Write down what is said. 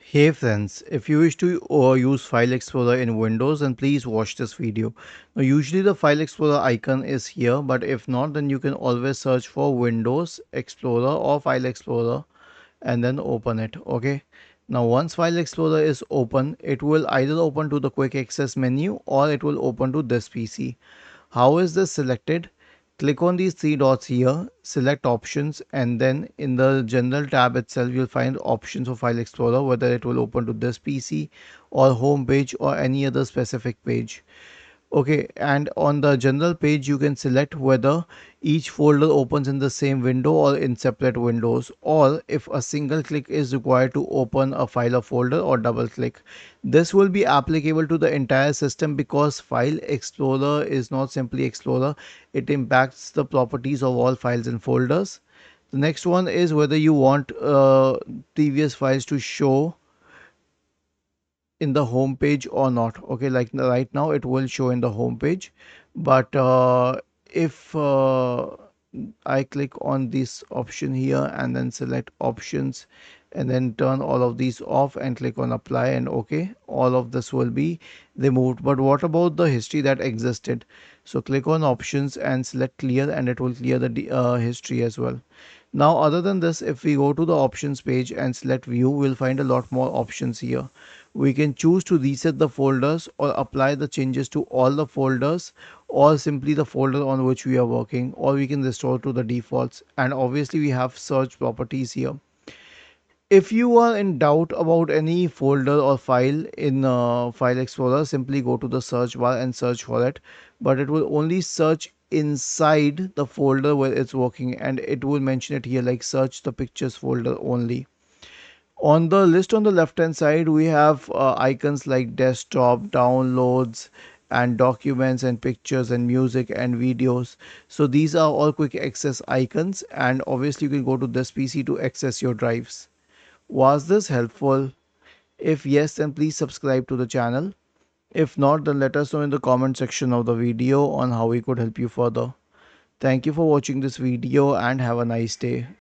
Hey friends, if you wish to use File Explorer in Windows, then please watch this video. Now, usually the File Explorer icon is here, but if not, then you can always search for Windows Explorer or File Explorer and then open it. Okay. Now, once File Explorer is open, it will either open to the quick access menu or it will open to this PC. How is this selected? Click on these three dots here, select options, and then in the general tab itself, you'll find options for File Explorer, whether it will open to this PC or home page or any other specific page. Okay, and on the general page, you can select whether each folder opens in the same window or in separate windows, or if a single click is required to open a file or folder, or double click. This will be applicable to the entire system because File Explorer is not simply Explorer, it impacts the properties of all files and folders. The next one is whether you want previous files to show in the home page or not. Okay, like right now it will show in the home page, but if I click on this option here and then select options and then turn all of these off and click on apply and okay, all of this will be removed. But what about the history that existed? So click on options and select clear and it will clear the history as well. Now, other than this, if we go to the options page and select view, we'll find a lot more options here. We can choose to reset the folders or apply the changes to all the folders or simply the folder on which we are working, or we can restore to the defaults. And obviously we have search properties here. If you are in doubt about any folder or file in File Explorer, simply go to the search bar and search for it. But it will only search inside the folder where it's working, and it will mention it here like search the pictures folder only. On the list on the left hand side, we have icons like desktop, downloads, and documents, and pictures, and music, and videos. So these are all quick access icons, and obviously you can go to this PC to access your drives. Was this helpful? If yes, then please subscribe to the channel. If not, then let us know in the comment section of the video on how we could help you further. Thank you for watching this video and have a nice day.